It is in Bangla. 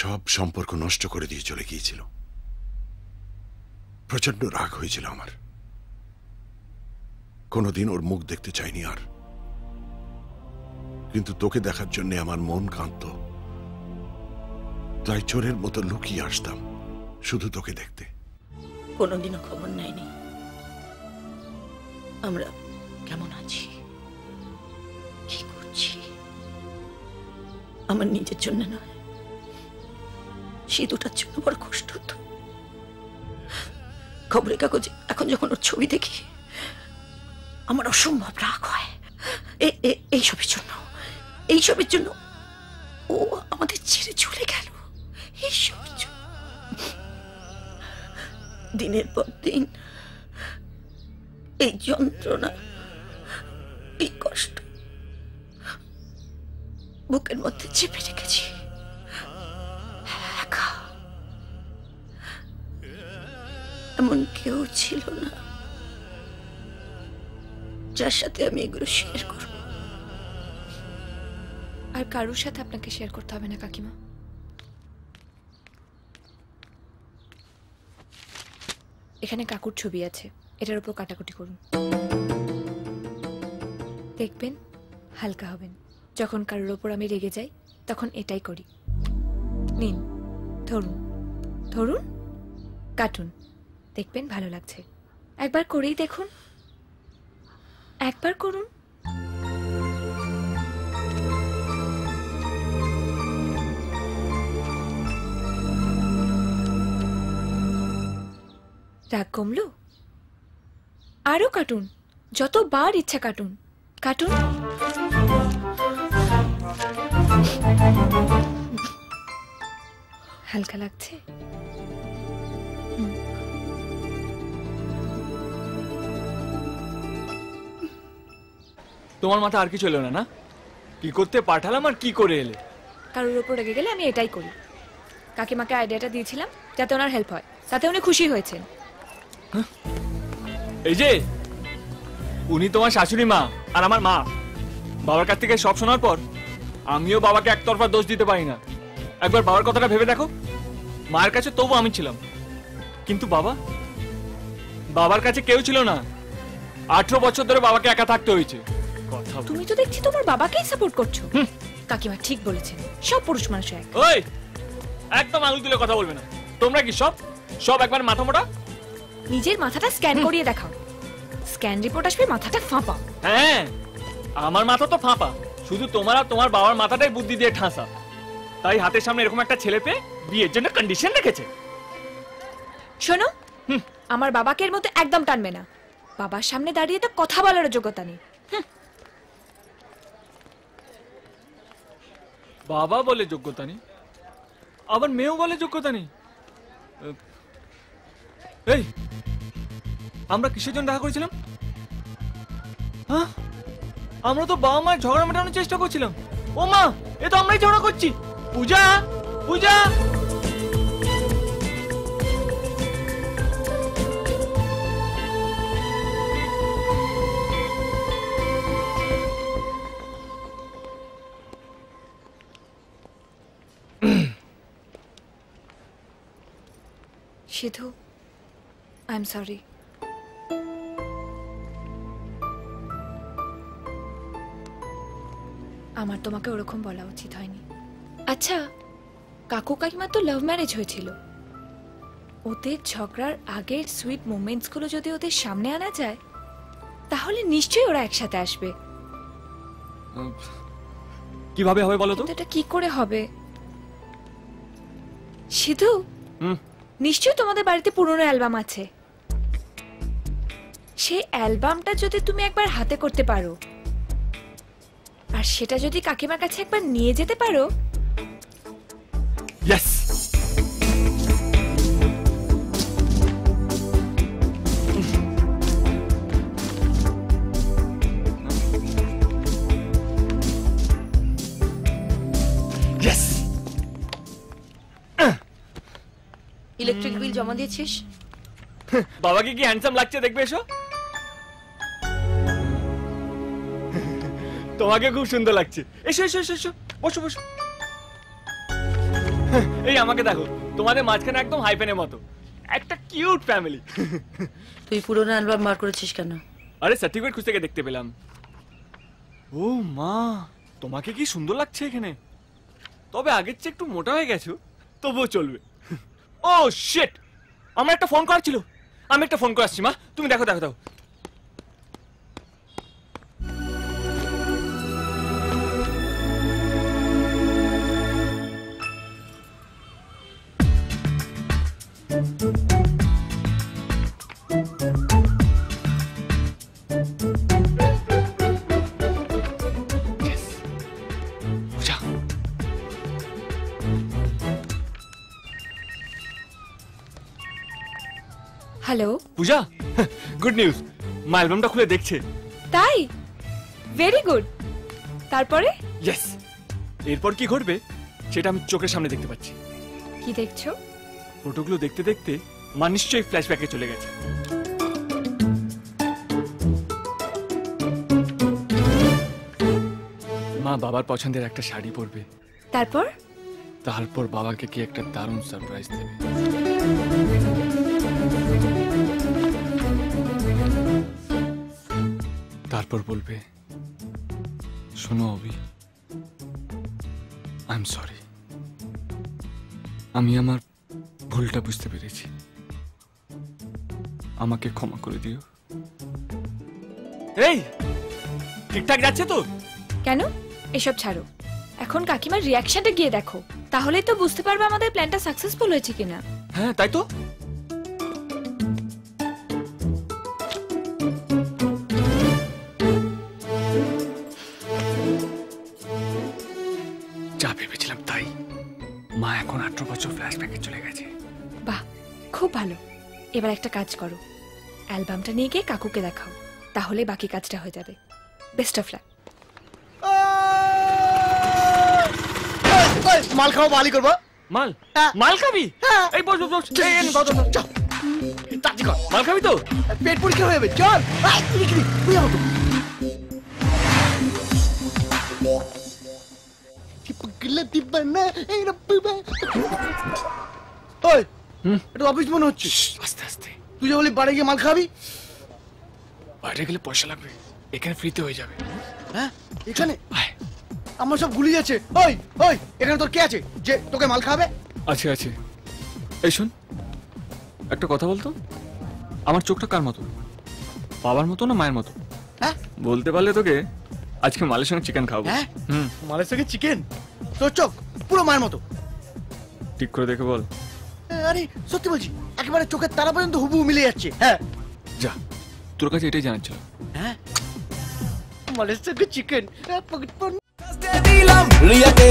সব সম্পর্ক নষ্ট করে দিয়ে চলে গিয়েছিল। প্রচন্ড রাগ হয়েছিল আমার। কোনোদিন ওর মুখ দেখতে চাইনি আর, কিন্তু তোকে দেখার জন্য আমার মন কাঁদত। তাই চোরের মতো লুকিয়ে আসতাম শুধু তোকে দেখতে। কোনোদিনও খবর নেয়নি আমরা কেমন আছি, কি করছি। আমার নিজের জন্য নয়, সে দুটার জন্য বড় কষ্ট হতো। খবরের কাগজে এখন যখন ওর ছবি দেখি আমার অসম্ভব রাগ হয়। এইসবের জন্য ও আমাদের ছেড়ে চলে গেল। এইসবের জন্য দিনের পর দিন এই যন্ত্রণা, এই কষ্ট বুকের মধ্যে চেপে রেখেছি। এমন কেউ ছিল না যার সাথে আমি এগুলো শেয়ার করব। আর কারোর সাথে আপনাকে শেয়ার করতে হবে না কাকিমা। এখানে কাকুর ছবি আছে, এটার উপর কাটাকুটি করুন, দেখবেন হালকা হবেন। যখন কারোর ওপর আমি রেগে যাই তখন এটাই করি। নিন, ধরুন ধরুন, কাটুন, দেখবেন ভালো লাগছে। একবার করেই দেখুন, একবার করুন। রাগ কমলো? আরো কাটুন, যতবার ইচ্ছা কাটুন, কাটুন। হালকা লাগছে? তোমার মাথা আর কিছু এলো না? না কি করতে পাঠালাম আর কি করে এলে? কারোর উপর রেগে গেলে আমি এটাই করি। কাকিমাকে আইডিয়াটা দিয়েছিলাম যাতে ওনার হেল্প হয়, তাতে উনি খুশি হয়েছেন। এই যে উনি তোমার শাশুড়ি মা আর আমার মা। বাবার কাছ থেকে সব শোনার পর আমিও বাবাকে একতরফা দোষ দিতে পারি না। একবার বাবার কথাটা ভেবে দেখো, মায়ের কাছে তবু আমি ছিলাম, কিন্তু বাবার কাছে কেউ ছিল না। 18 বছর ধরে বাবাকে একা থাকতে হয়েছে। তুমি তো দেখছি তোমার বাবাকেই সাপোর্ট করছো। কাকিমা ঠিক বলেছেন, সব পুরুষ মানুষ এক। ওই একদম আঙুল তুলে কথা বলবে না। তোমরা কি সব একবার মাথা মোটা? নিজের মাথাটা স্ক্যান করিয়ে দেখাও, স্ক্যান রিপোর্ট আসবে মাথাটা ফাঁপা। হ্যাঁ, আমার মাথা তো ফাঁপা, শুধু তোমার আর তোমার বাবার মাথাটাই বুদ্ধি দিয়ে ঠাঁসা। তাই হাতের সামনে এরকম একটা ছেলে পেয়ে বিয়ের জন্য কন্ডিশন রেখেছে। শোনো, আমার বাবাকে এর মধ্যে একদম টানবে না। বাবার সামনে দাঁড়িয়ে তো কথা বলার যোগ্যতা নেই। বাবা বলে যোগ্যতা নেই, আবার মেয়েও বলে যোগ্যতা নেই। এই আমরা কিসের জন্য দেখা করেছিলাম? হ্যাঁ, আমরা তো বাবা মায়ের ঝগড়া মেটানোর চেষ্টা করছিলাম। ও মা, এ তো আমরাই ঝগড়া করছি। পূজা, পূজা, সিধু, আই এম সরি। আমার তোমাকে ওরকম বলা উচিত হয়নি। আচ্ছা, কাকু কাকিমা তো লাভ ম্যারেজ হয়েছিল। ওদের ঝগড়ার আগের সুইট মোমেন্টস গুলো যদি ওদের সামনে আনা যায় তাহলে নিশ্চয়ই ওরা একসাথে আসবে। কিভাবে হবে বলো তো? এটা কি করে হবে? সিধু, নিশ্চয়ই তোমাদের বাড়িতে পুরনো অ্যালবাম আছে। সেই অ্যালবামটা যদি তুমি একবার হাতে করতে পারো আর সেটা যদি কাকিমার কাছে একবার নিয়ে যেতে পারো। Yes, yes. ইলেকট্রিক বিল জমা দিয়েছিস? বাবাকে কি হ্যান্ডসাম লাগছে দেখবে এসো। তোমাকে খুব সুন্দর লাগছে। এসো এসো এসো, বসো বসো। এই আমাকে দেখো, তোমাদের মাঝখানে একদম হাইপেনের মতো একটা কিউট ফ্যামিলি। তুই পুরোনো অ্যালবাম বার করেছিস কেন? আরে সার্টিফিকেট খুঁজতে গিয়ে দেখতে পেলাম। ও মা, তোমাকে কি সুন্দর লাগছে এখানে। তবে আগের চেয়ে একটু মোটা হয়ে গেছো, তবুও চলবে। ও শিট, আমার একটা ফোন করা ছিল, আমি একটা ফোন করে আসছি। মা তুমি দেখো দেখো দেখো। হ্যালো পূজা, গুড নিউজ, মা অ্যালবামটা খুলে দেখছে। তাই? Very good. তারপরে? ইয়েস, এরপর কি ঘটবে সেটা আমি চোখের সামনে দেখতে পাচ্ছি। কি দেখছো? ফটোগুলো দেখতে দেখতে মা নিশ্চয়ই ফ্ল্যাশব্যাকে চলে গেছে। মা বাবার পছন্দের একটা শাড়ি পরবে, তারপর? তারপর বাবাকে কি একটা দারুণ সারপ্রাইজ দেবে। তারপর বলবে, শোনো অভি, আই এম সরি, আমি আমার ভুলটা বুঝতে পেরেছি, আমাকে ক্ষমা করে দিও। এই ঠিকঠাক যাচ্ছে তো? কেন? এসব ছাড়ো, এখন কাকিমার রিয়াকশনটা গিয়ে দেখো, তাহলেই তো বুঝতে পারবে আমাদের প্ল্যানটা সাকসেসফুল হয়েছে কিনা। হ্যাঁ তাই তো। যা ভেবেছিলাম তাই, মা এখন 18 বছর ফ্ল্যাশব্যাকে চলে গেছে। বাহ, খুব ভালো। এবার একটা কাজ করো, অ্যালবামটা নিয়ে গিয়ে কাকুকে দেখাও, তাহলে বাকি কাজটা হয়ে যাবে। Best of luck. মাল খাবো, মালই করবো। মাল? মাল খাবি? এই বস বস বস, এই এনে দাও দাও দাও। তাড়াতাড়ি কর। মাল খাবি তো? পেট পরীক্ষা হয়ে যাবে, চল। তুই যাবো তো। ওই, এটা অফিস মনে হচ্ছে। আস্তে আস্তে। তুই যে বলি বাড়ি গিয়ে মাল খাবি। বাইরে গেলে পয়সা লাগবে, এখানে ফ্রিতে হয়ে যাবে। হ্যাঁ, এখানে আয়। আমার সব গুলি যাচ্ছে। ওই ওই, এখানে তোর কে আছে যে তোকে মাল খাবে? আছে আছে। এই শোন, একটা কথা বলতো, আমার চোখটা কার মতো, বাবার মতো না মায়ের মতো? হ্যাঁ, বলতে পারলে তোকে আজকে মালের সঙ্গে চিকেন খাবো। হ্যাঁ, হুম, মালের সঙ্গে চিকেন? তোর চোখ পুরো মায়ের মতো। ঠিক করে দেখে বল। আরে সত্যি বলছি, একেবারে চোখের তারা পর্যন্ত হুবহু মিলে যাচ্ছে। হ্যাঁ, যা, তোর কাছে এটাই জানার ছিল। হ্যাঁ, মালের সঙ্গে চিকেন। দিলাম রিয়াকে